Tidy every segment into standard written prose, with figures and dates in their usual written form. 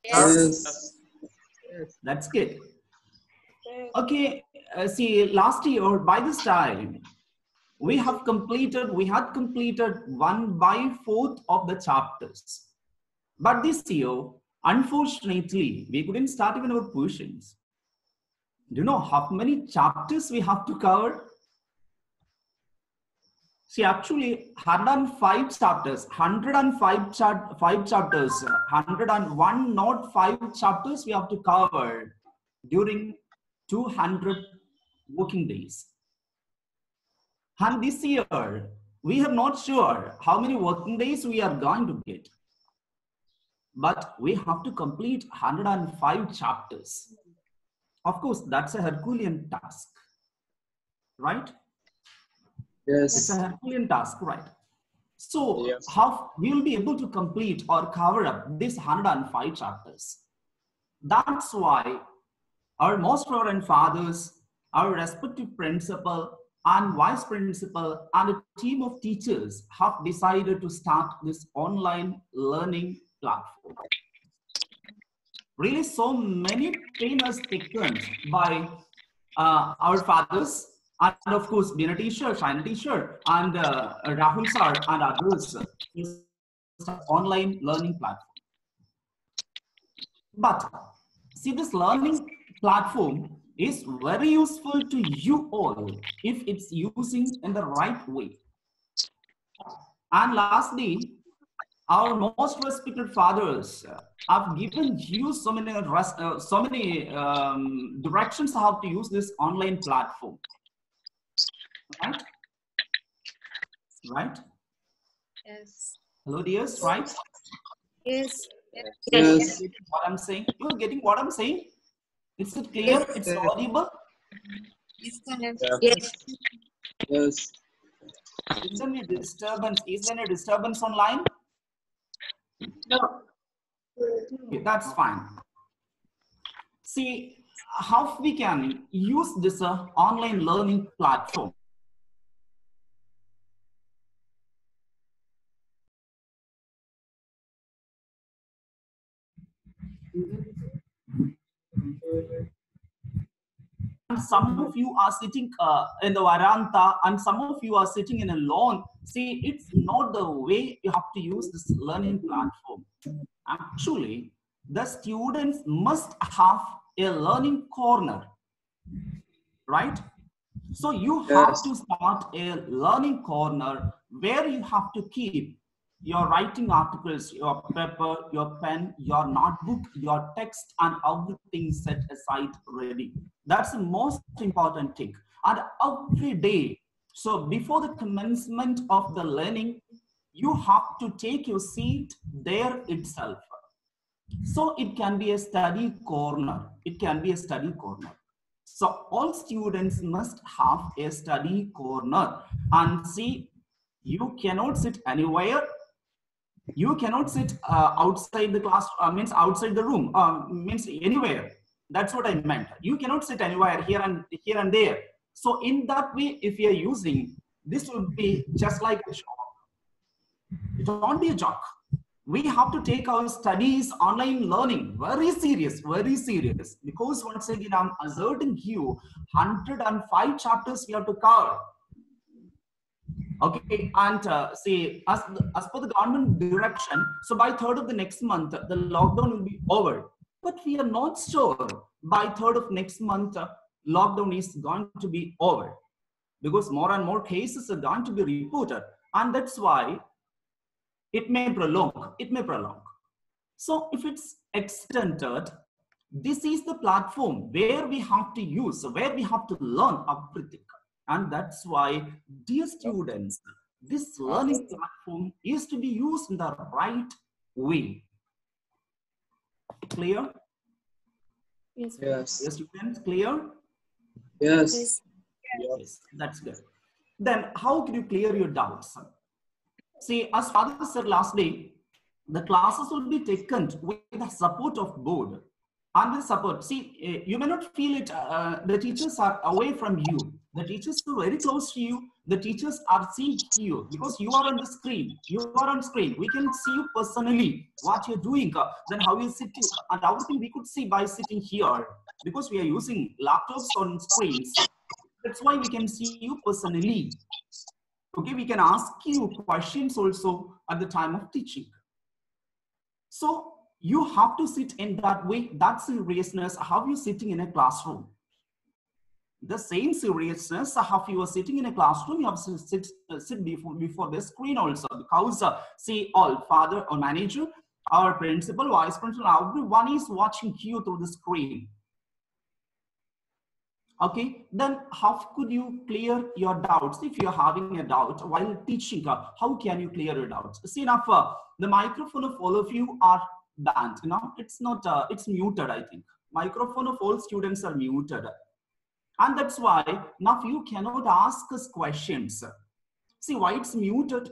Yes. That's good. Okay, see, last year by this time, we had completed 1/4 of the chapters. But this year, unfortunately, we couldn't start even our portions. Do you know how many chapters we have to cover? See, actually, 105 chapters, 5 chapters, 101 not 5 chapters we have to cover during 200 working days. And this year, we are not sure how many working days we are going to get. But we have to complete 105 chapters. Of course, that's a Herculean task, right? Yes. It's a Herculean task, right? So how we will be able to complete or cover up this 105 chapters. That's why our most reverend fathers, our respective principal and vice principal and a team of teachers have decided to start this online learning platform. Really, so many pain was taken by our fathers, and of course, Bina teacher, China teacher, and Rahul sir and others, online learning platform. But see, this learning platform is very useful to you all if it's using in the right way. And lastly, our most respected fathers have given you so many directions how to use this online platform, right? Right? Yes. Hello, dears, right? Yes. Yes. What I'm saying? You're getting what I'm saying? Is it clear? It's audible? Yes. Yes. Is there any disturbance? Is there any disturbance online? No. Okay, that's fine. See how we can use this online learning platform. And some of you are sitting in the veranda and some of you are sitting in a lawn. See, it's not the way you have to use this learning platform. Actually, the students must have a learning corner, right? So you have to start a learning corner where you have to keep your writing articles, your paper, your pen, your notebook, your text, and everything set aside ready. That's the most important thing. And every day, so before the commencement of the learning, you have to take your seat there itself. So it can be a study corner. It can be a study corner. So all students must have a study corner. And see, you cannot sit anywhere. You cannot sit outside the class, means outside the room, means anywhere. That's what I meant. You cannot sit anywhere here and there. So in that way, if you are using, this would be just like a job. It won't be a joke. We have to take our studies, online learning very serious, because once again, I'm asserting you 105 chapters we have to cover. Okay, and see, as per the government direction, so by 3rd of the next month, the lockdown will be over. But we are not sure by 3rd of next month, lockdown is going to be over, because more and more cases are going to be reported. And that's why it may prolong. So if it's extended, this is the platform where we have to use, where we have to learn everything. And that's why, dear students, this learning platform is to be used in the right way. Clear? Yes. Yes, students, clear? Yes. Yes, that's good. Then how can you clear your doubts? See, as Father said last day, the classes will be taken with the support of board. And the support, see, you may not feel it, the teachers are away from you. The teachers are very close to you. The teachers are seeing you because you are on the screen. You are on screen. We can see you personally, what you're doing, then how you sit, and everything we could see by sitting here because we are using laptops on screens. That's why we can see you personally. Okay, we can ask you questions also at the time of teaching. So you have to sit in that way. That seriousness, how you sitting in a classroom. The same seriousness, how you are sitting in a classroom, you have to sit before the screen also, because see, all father or manager, our principal, vice principal, everyone is watching you through the screen. Okay, then how could you clear your doubts? If you're having a doubt while teaching, how can you clear your doubts? See, now the microphone of all of you are banned. You know, it's not, it's muted, I think. Microphone of all students are muted. And that's why now you cannot ask us questions. See why it's muted?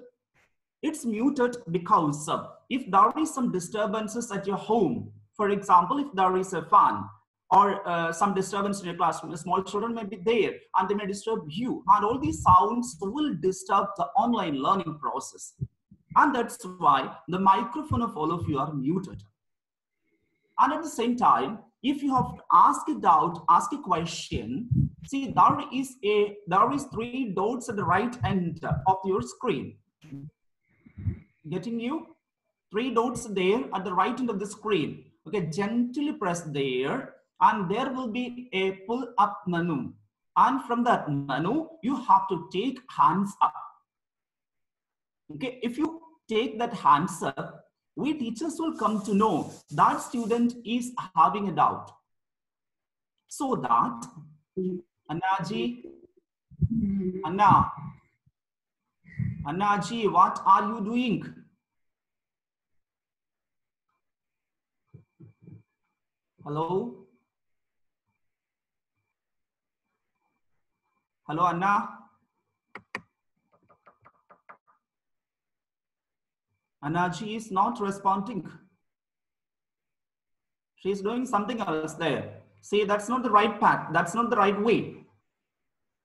It's muted because if there is some disturbances at your home, for example, if there is a fan, or some disturbance in your classroom, small children may be there and they may disturb you, and all these sounds will disturb the online learning process. And that's why the microphone of all of you are muted. And at the same time, if you have to ask a doubt, ask a question, see there is 3 dots at the right end of your screen. Getting you? 3 dots there at the right end of the screen. Okay, gently press there, and there will be a pull up menu. And from that menu, you have to take hands up. Okay, if you take that hands up, we teachers will come to know that student is having a doubt. So that, Annaji, Annaji, what are you doing? Hello? Hello, Anna? Annaji is not responding. She's doing something else there. See, that's not the right path. That's not the right way.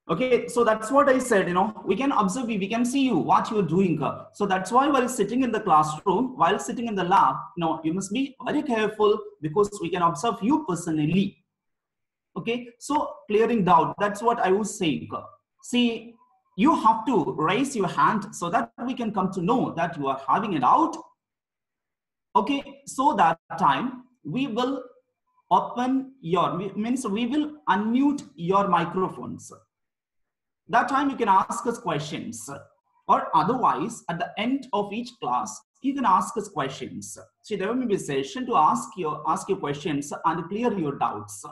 Okay, so that's what I said, you know, we can observe you, we can see you, what you're doing. So that's why while sitting in the classroom, while sitting in the lab, you know, you must be very careful because we can observe you personally. Okay, so clearing doubt, that's what I was saying. See, you have to raise your hand so that we can come to know that you are having a doubt. Okay, so that time we will open your, means we will unmute your microphones. That time you can ask us questions, or otherwise at the end of each class you can ask us questions. So there will be a session to ask your questions and clear your doubts,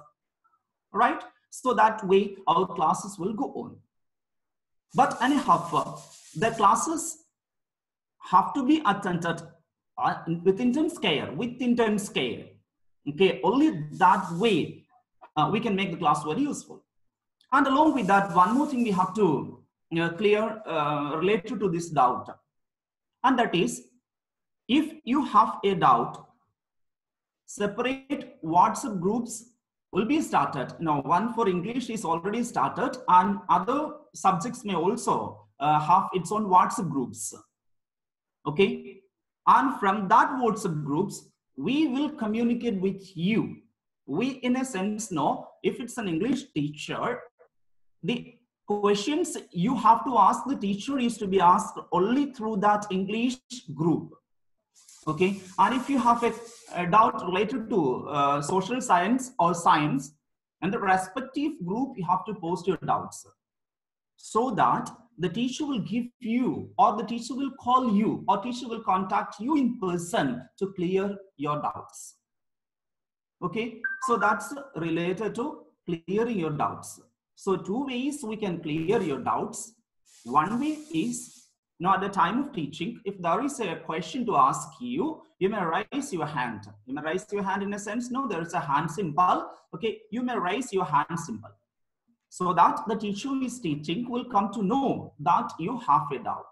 right? So that way our classes will go on. But anyhow, the classes have to be attended with intense care, Okay, only that way we can make the class very useful. And along with that, one more thing we have to clear related to this doubt. And that is, if you have a doubt, separate WhatsApp groups will be started. Now, one for English is already started, and other subjects may also have its own WhatsApp groups. Okay. And from that WhatsApp groups, we will communicate with you. We, in a sense, know if it's an English teacher, the questions you have to ask the teacher is to be asked only through that English group. Okay, and if you have a doubt related to social science or science, and the respective group, you have to post your doubts so that the teacher will give you, or the teacher will call you, or teacher will contact you in person to clear your doubts. Okay, so that's related to clearing your doubts. So 2 ways we can clear your doubts. One way is, now at the time of teaching, if there is a question to ask you, you may raise your hand. You may raise your hand in a sense, no, there is a hand symbol. Okay, you may raise your hand symbol, so that the teacher who is teaching will come to know that you have a doubt.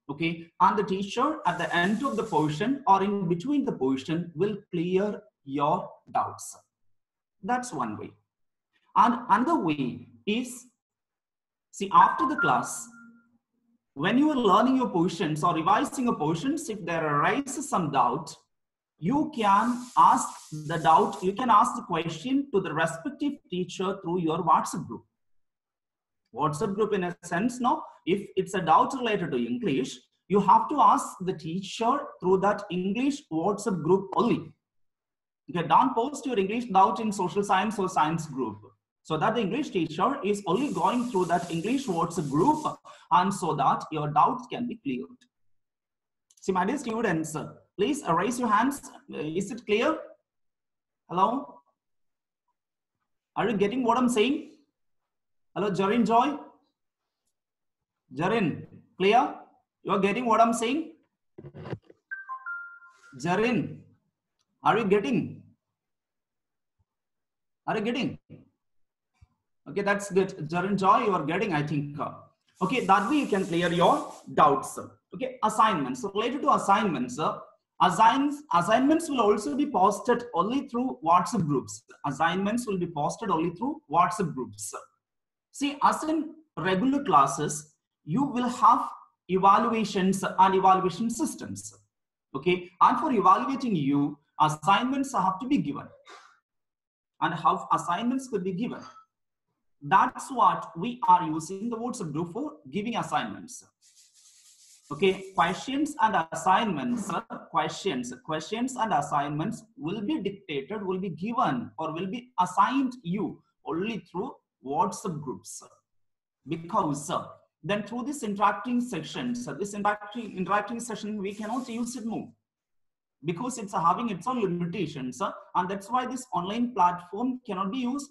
Okay, and the teacher at the end of the portion or in between the portion will clear your doubts. That's one way. And another way is, See, after the class, when you are learning your portions or revising your portions, if there arises some doubt, you can ask the doubt, you can ask the question to the respective teacher through your WhatsApp group. WhatsApp group in a sense, no? If it's a doubt related to English, you have to ask the teacher through that English WhatsApp group only. Okay, don't post your English doubt in social science or science group. So that the English teacher is only going through that English WhatsApp group, and so that your doubts can be cleared. See, my dear students, please raise your hands. Is it clear? Hello? Are you getting what I'm saying? Hello, Jarin Joy? Jarin, clear? You are getting what I'm saying? Jarin, are you getting? Are you getting? Okay, that's good. Jarin Joy, you are getting, I think. Okay, that way you can clear your doubts. Okay, assignments. So related to assignments, assignments will also be posted only through WhatsApp groups. Assignments will be posted only through WhatsApp groups. See, as in regular classes, you will have evaluations and evaluation systems. Okay, and for evaluating you, assignments have to be given. And how assignments could be given? That's what we are using the WhatsApp group for, giving assignments. Okay, questions and assignments, questions and assignments will be dictated, will be given, or will be assigned you only through WhatsApp groups. Because then through this interacting sections, this interacting session, we cannot use it more, because it's having its own limitations, and that's why this online platform cannot be used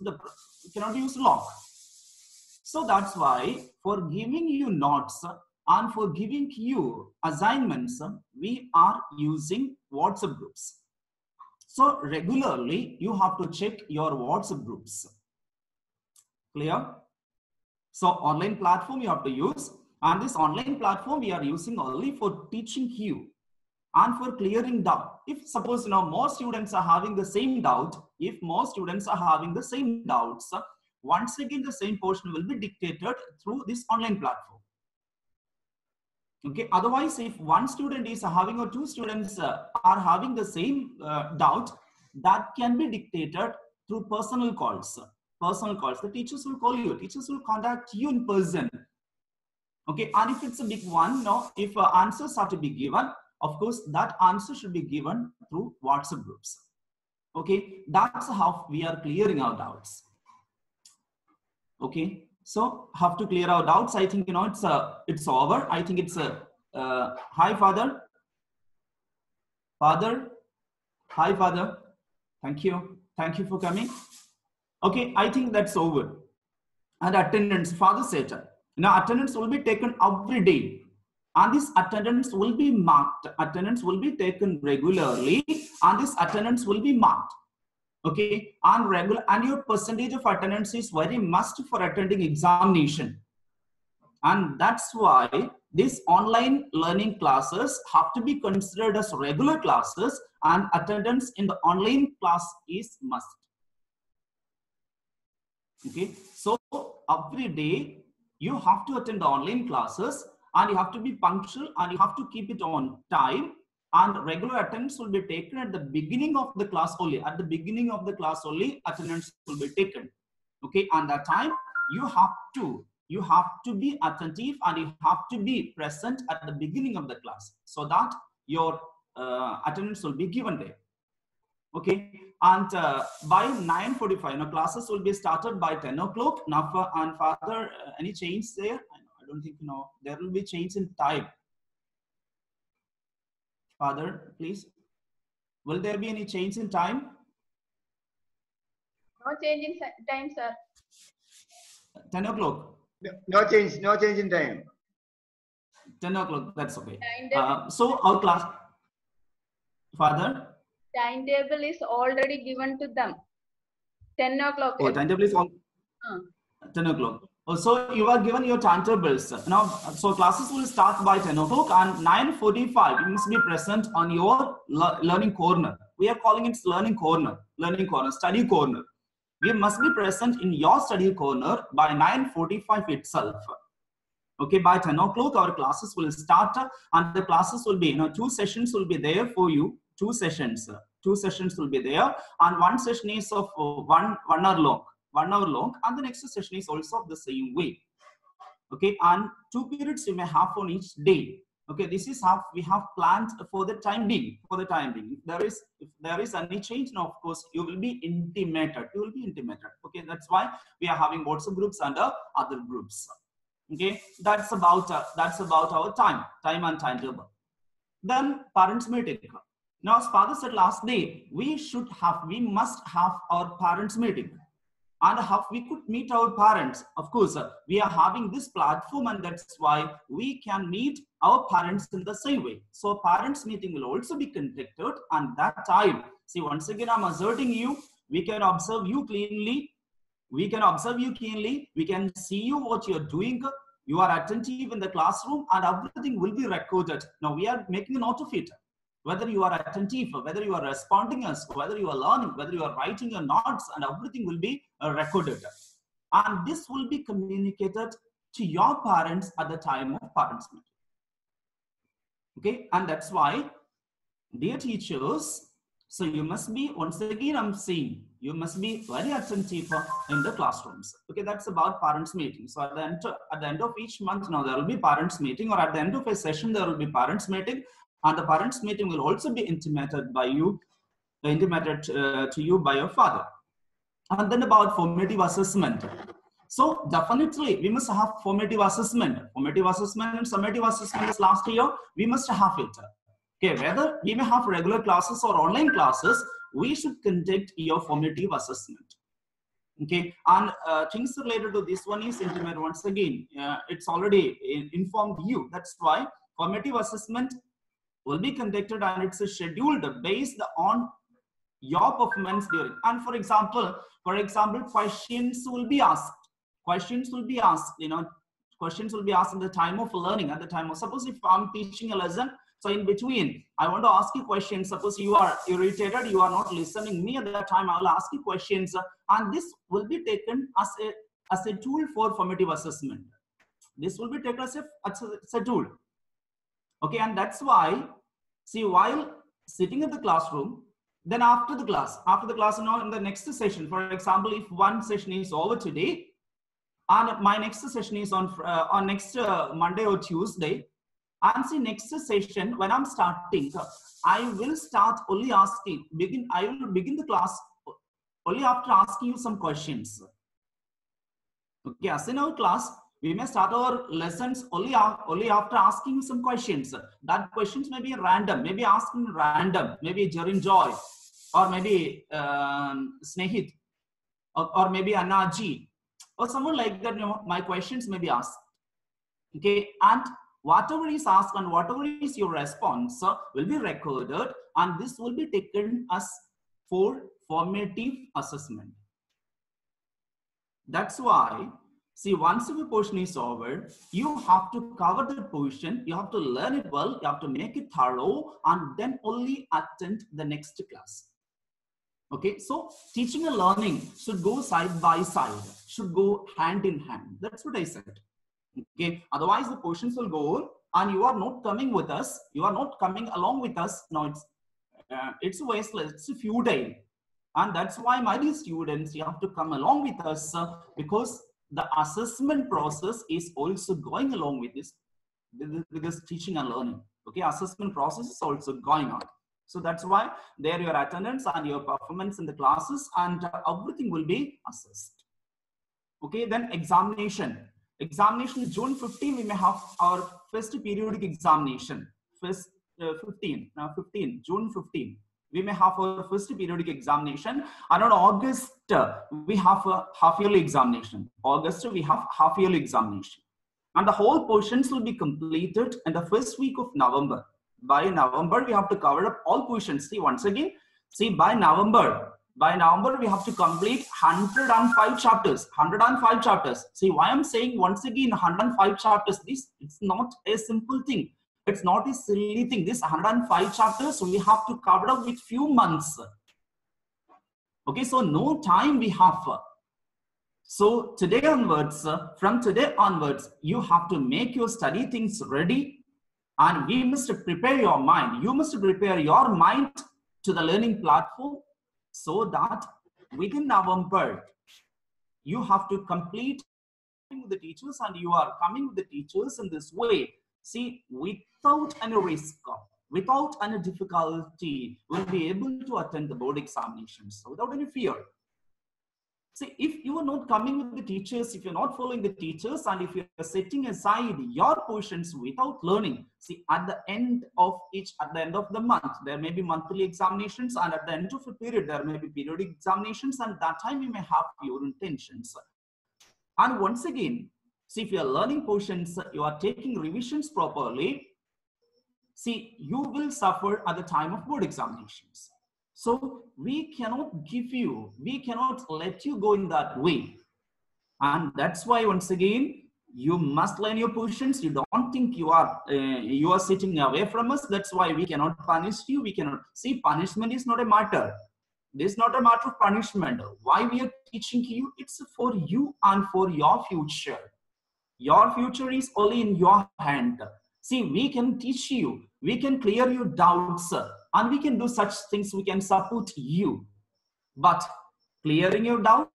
long. So that's why for giving you notes and for giving you assignments, we are using WhatsApp groups. So regularly you have to check your WhatsApp groups. Clear? So online platform you have to use, and this online platform we are using only for teaching you and for clearing doubt. If suppose more students are having the same doubt, if more students are having the same doubts, once again the same portion will be dictated through this online platform. Okay, otherwise if one student is having or two students are having the same doubt, that can be dictated through personal calls. The teachers will call you, teachers will contact you in person. Okay, and if it's a big one, if answers are to be given, of course that answer should be given through WhatsApp groups. Okay, that's how we are clearing our doubts. Okay, so have to clear our doubts. I think it's over. I think it's hi father. Hi father. Thank you for coming. Okay, I think that's over. And attendance, father said, attendance will be taken every day, and this attendance will be marked. Attendance will be taken regularly, and this attendance will be marked. Okay, and your percentage of attendance is very must for attending examination. And that's why these online learning classes have to be considered as regular classes, and attendance in the online class is must. Okay, so every day you have to attend the online classes, and you have to be punctual, and you have to keep it on time, and regular attendance will be taken at the beginning of the class only. At the beginning of the class only, attendance will be taken. Okay, and that time you have to be attentive, and you have to be present at the beginning of the class, so that your attendance will be given there. Okay, and by 9:45, classes will be started by 10 o'clock. Now, and father, any change there? I don't think there will be change in time. Father, please, will there be any change in time? No change in time, sir. 10 o'clock. No change in time. 10 o'clock, that's okay. So our class, father? Timetable is already given to them. 10 o'clock. Oh, timetable is on 10 o'clock. Oh, so you are given your timetables. Now, so classes will start by 10 o'clock, and 9:45 you must be present on your learning corner. We are calling it learning corner, study corner. we must be present in your study corner by 9:45 itself. Okay, by 10 o'clock, our classes will start, and the classes will be, 2 sessions will be there for you. 2 sessions will be there, and one session is of 1 hour long, and the next session is also of the same way. Okay, and 2 periods you may have on each day. Okay, this is how we have planned for the time being. If there is any change, now of course you will be intimated. Okay, that's why we are having WhatsApp groups and other groups. Okay, that's about our time and timetable. Then parents meeting. Now, as father said last day, we must have our parents meeting. And how we could meet our parents? Of course, we are having this platform, and that's why we can meet our parents in the same way. So parents meeting will also be conducted, and that time, see, once again, I'm asserting you, we can observe you cleanly. We can see you what you're doing. You are attentive in the classroom, and everything will be recorded. Now we are making a note of it. Whether you are attentive, whether you are responding us, whether you are learning, whether you are writing your notes, and everything will be recorded. And this will be communicated to your parents at the time of parents meeting. Okay, and that's why, dear teachers, so you must be, once again I'm saying, you must be very attentive in the classrooms. Okay, that's about parents meeting. So at the end of each month, now there will be parents meeting, or at the end of a session, there will be parents meeting. And the parents meeting will also be intimated by you, to you by your father. And then about formative assessment. So definitely we must have formative assessment. Formative assessment and summative assessment is last year. We must have it. Okay, whether we may have regular classes or online classes, we should conduct your formative assessment. Okay, and things related to this one is intimate. Once again, it's already informed you. That's why formative assessment will be conducted, and it's scheduled based on your performance during. And for example, questions will be asked. Questions will be asked at the time of learning, at the time of, suppose if I'm teaching a lesson, so in between, I want to ask you questions. Suppose you are irritated, you are not listening me at that time, I will ask you questions, and this will be taken as a tool for formative assessment. This will be taken as a tool. Okay, and that's why, see, while sitting in the classroom, then after the class, in the next session, for example, if one session is over today, and my next session is on next Monday or Tuesday, and see, next session, when I'm starting, I will start only asking, I will begin the class only after asking you some questions. Okay, as in our class, we may start our lessons only after asking some questions. That questions may be random, maybe asking random, maybe Jarin Joy, or maybe Snehit, or maybe Anaji, or someone like that. My questions may be asked. Okay, and whatever is asked and whatever is your response will be recorded, and this will be taken as for formative assessment. That's why, see, once the portion is over, you have to cover the portion, you have to learn it well, you have to make it thorough, and then only attend the next class. Okay, so teaching and learning should go side by side, should go hand in hand. That's what I said. Okay, otherwise the portions will go on, and you are not coming with us, you are not coming along with us. Now it's wasteless, it's futile. And that's why, my dear students, you have to come along with us, because the assessment process is also going along with this teaching and learning. Okay, assessment process is also going on. So that's why there your attendance and your performance in the classes and everything will be assessed. Okay, then examination. Examination, June 15, we may have our first periodic examination. June 15. We may have our first periodic examination. Around August, we have a half-yearly examination. August, we have half-yearly examination. And the whole portions will be completed in the first week of November. By November, we have to cover up all portions. See, once again, see, by November, we have to complete 105 chapters. 105 chapters. See, why I'm saying once again 105 chapters, it's not a simple thing. It's not a silly thing. This 105 chapters we have to cover up with few months. Okay, so no time we have. So today onwards, from today onwards, you have to make your study things ready, and we must prepare your mind. You must prepare your mind to the learning platform so that within November, you have to complete with the teachers, and you are coming with the teachers in this way. See, without any risk, without any difficulty, will be able to attend the board examinations without any fear. See, if you are not coming with the teachers, if you're not following the teachers, and if you're setting aside your portions without learning, see, at the end of the month, there may be monthly examinations, and at the end of a period, there may be periodic examinations, and that time you may have your intentions. And once again, see, if you're learning portions, you are taking revisions properly, see, you will suffer at the time of board examinations. So we cannot give you, we cannot let you go in that way. And that's why, once again, you must learn your portions. You don't think you are sitting away from us. That's why we cannot punish you. We cannot. See, punishment is not a matter. This is not a matter of punishment. Why we are teaching you? It's for you and for your future. Your future is only in your hand. See, we can teach you. We can clear your doubts. And we can do such things, we can support you. But clearing your doubt,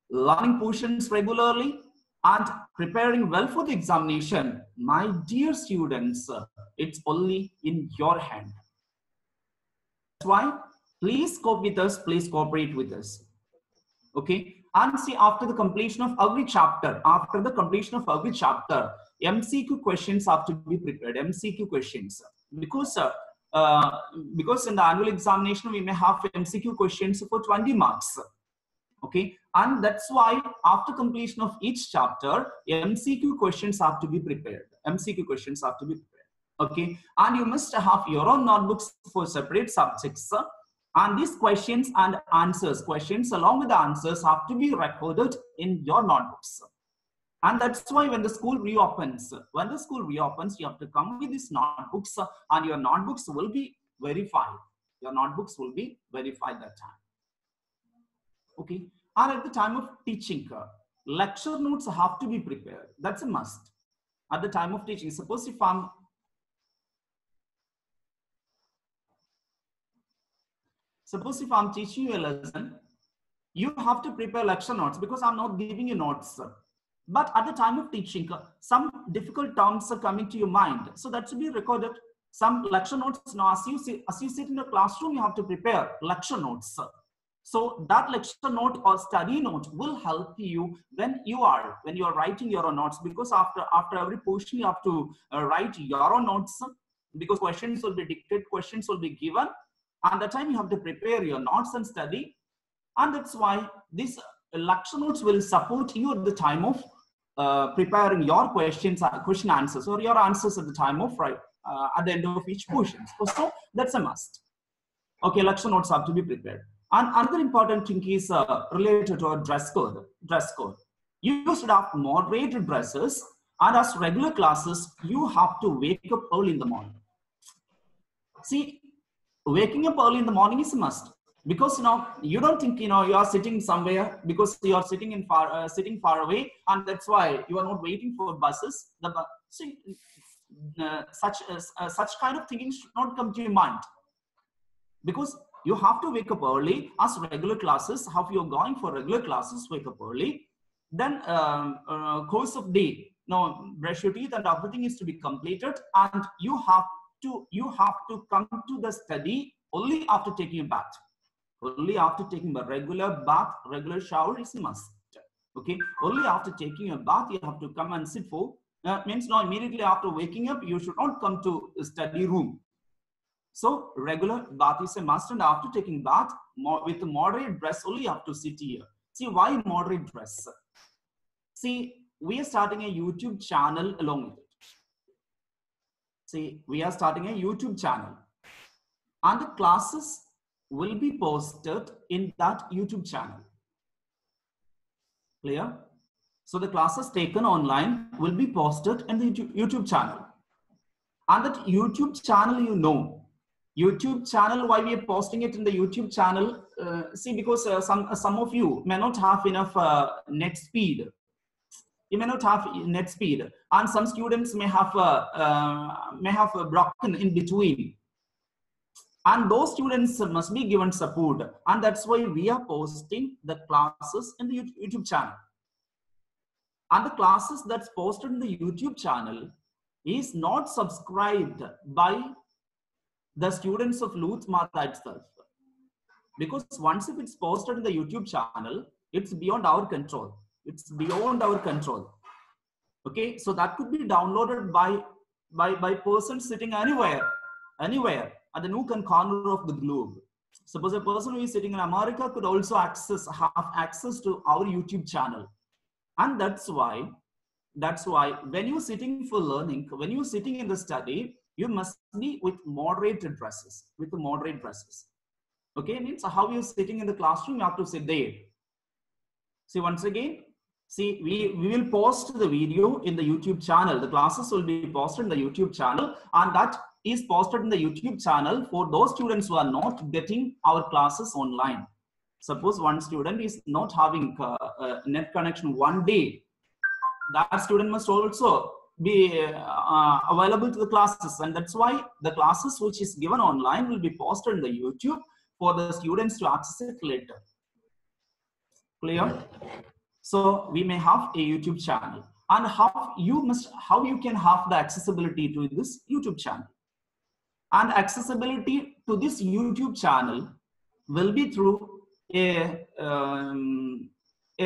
learning portions regularly, and preparing well for the examination, my dear students, it's only in your hand. That's why, please cope with us, please cooperate with us. Okay, and see, after the completion of every chapter, MCQ questions have to be prepared, MCQ questions. Because in the annual examination, we may have MCQ questions for 20 marks. Okay, and that's why after completion of each chapter, MCQ questions have to be prepared. Okay, and you must have your own notebooks for separate subjects. And these questions and answers, questions along with the answers have to be recorded in your notebooks. And that's why when the school reopens, you have to come with these notebooks, and your notebooks will be verified. That time. Okay. And at the time of teaching, lecture notes have to be prepared. That's a must. At the time of teaching, suppose if I'm teaching you a lesson, you have to prepare lecture notes, because I'm not giving you notes. But at the time of teaching, some difficult terms are coming to your mind. So that should be recorded. Some lecture notes. Now, as you sit in a classroom, you have to prepare lecture notes. So that lecture note or study note will help you when you are writing your own notes, because after every portion, you have to write your own notes, because questions will be dictated, questions will be given. And that time you have to prepare your notes and study. And that's why these lecture notes will support you at the time of preparing your question answers, or your answers at the time of at the end of each portion. So that's a must. Okay, lecture notes have to be prepared. And another important thing is related to our dress code. You should have moderated dresses, and as regular classes, you have to wake up early in the morning. See, waking up early in the morning is a must. Because you don't think you are sitting somewhere because you are sitting far away, and that's why you are not waiting for buses. Such kind of thinking should not come to your mind, because you have to wake up early as regular classes. How you're going for regular classes, wake up early. Then course of day, brush your teeth and everything is to be completed, and you have to come to the study only after taking a bath. Only after taking a regular bath, regular shower is a must. Okay, only after taking a bath, you have to come and sit for. Means now immediately after waking up, you should not come to the study room. So regular bath is a must, and after taking bath, with a moderate dress, only you have to sit here. See, why moderate dress? See, we are starting a YouTube channel along with it. See, we are starting a YouTube channel, and the classes will be posted in that YouTube channel. Clear? So the classes taken online will be posted in the YouTube channel. And that YouTube channel, YouTube channel, why we are posting it in the YouTube channel? see, because some of you may not have enough net speed. You may not have net speed, and some students may have broken in between. And those students must be given support, and that's why we are posting the classes in the YouTube channel. And the classes that's posted in the YouTube channel is not subscribed by the students of Lutz Mata itself. Because once if it's posted in the YouTube channel, it's beyond our control. It's beyond our control. Okay, so that could be downloaded by persons sitting anywhere at the nook and corner of the globe. Suppose a person who is sitting in America could also have access to our YouTube channel. And that's why when you're sitting for learning, when you're sitting in the study, you must be with moderate dresses, Okay, means how you're sitting in the classroom, you have to sit there. See, once again, see, we will post the video in the YouTube channel. The classes will be posted in the YouTube channel, and that is posted in the YouTube channel for those students who are not getting our classes online. Suppose one student is not having a net connection one day, that student must also be available to the classes, and that's why the classes which is given online will be posted in the YouTube for the students to access it later. Clear? So we may have a YouTube channel, and how you can have the accessibility to this YouTube channel. And accessibility to this YouTube channel will be through a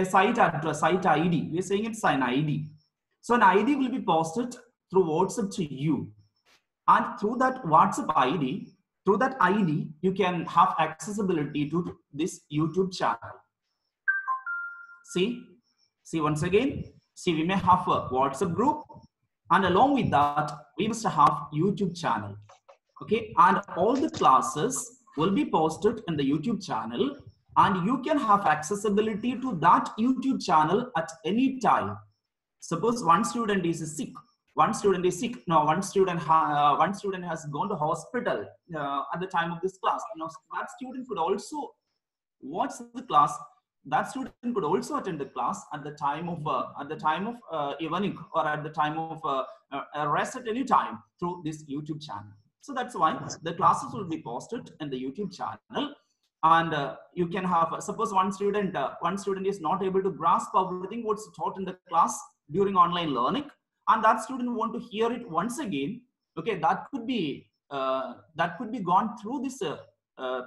site address, site ID. We're saying it's an ID. So an ID will be posted through WhatsApp to you, and through that WhatsApp ID, you can have accessibility to this YouTube channel. See once again, see, we may have a WhatsApp group, and along with that, we must have YouTube channel. Okay, and all the classes will be posted in the YouTube channel, and you can have accessibility to that YouTube channel at any time. Suppose one student is sick. One student has gone to hospital at the time of this class. That student could also watch the class. That student could also attend the class at the time of evening, or at the time of rest at any time through this YouTube channel. So that's why the classes will be posted in the YouTube channel, and you can have, suppose one student is not able to grasp everything what's taught in the class during online learning, and that student want to hear it once again. Okay, that could be gone through this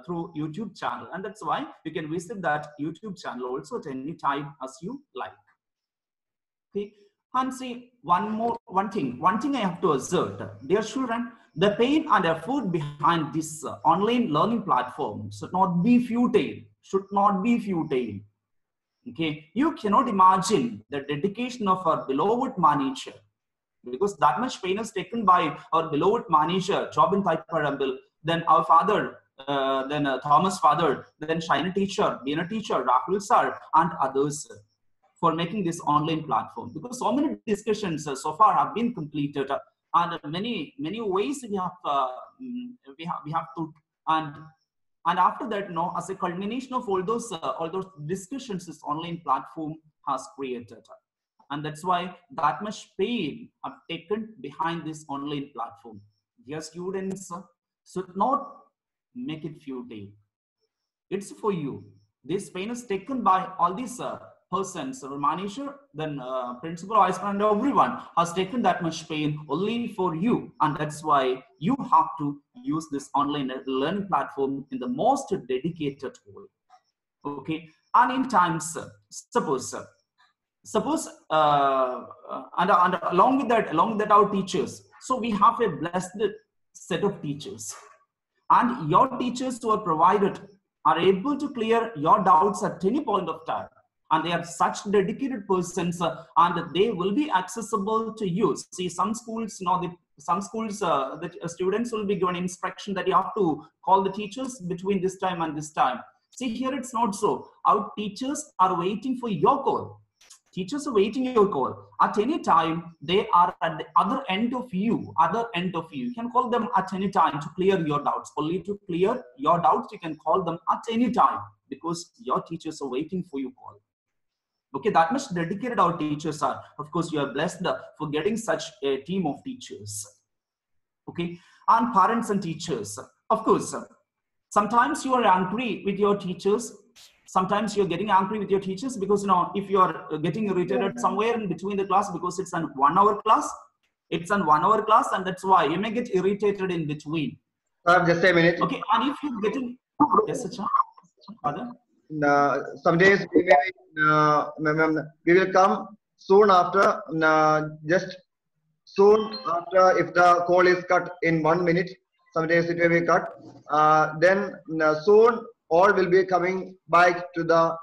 through YouTube channel, and that's why you can visit that YouTube channel also at any time as you like. Okay, and see one thing I have to assert, dear children, the pain and effort behind this online learning platform should not be futile. Okay, you cannot imagine the dedication of our beloved manager, because that much pain is taken by our beloved manager, Jobin Taiparambil, then our father, then Thomas' father, then Shina teacher, Bina teacher, Rahul sir, and others for making this online platform. Because so many discussions so far have been completed, and many ways we have to, and after that, as a culmination of all those discussions, this online platform has created. And that's why that much pain have taken behind this online platform. Dear students, should not make it futile. It's for you. This pain is taken by all these persons, manager, then principal, vice principal, everyone has taken that much pain only for you. And that's why you have to use this online learning platform in the most dedicated way. Okay, and in times, suppose and along with that our teachers, so we have a blessed set of teachers, and your teachers who are provided are able to clear your doubts at any point of time, and they are such dedicated persons, and they will be accessible to you. See, some schools, the students will be given instruction that you have to call the teachers between this time and this time. See, here it's not so. Our teachers are waiting for your call. Teachers are waiting your call. At any time, they are at the other end of you. You can call them at any time to clear your doubts. Only to clear your doubts, you can call them at any time. because your teachers are waiting for your call. Okay, that much dedicated our teachers are. Of course, you are blessed for getting such a team of teachers. Okay, and parents and teachers. Of course, sometimes you are angry with your teachers. Sometimes you're getting angry with your teachers because, you know, if you are getting irritated somewhere in between the class because it's an 1 hour class, and that's why you may get irritated in between. Just a minute. Okay, and if you're getting, yes, Acha, Father? Some days we will come soon after, just soon after, if the call is cut in 1 minute. Some days it will be cut. Then soon all will be coming back to the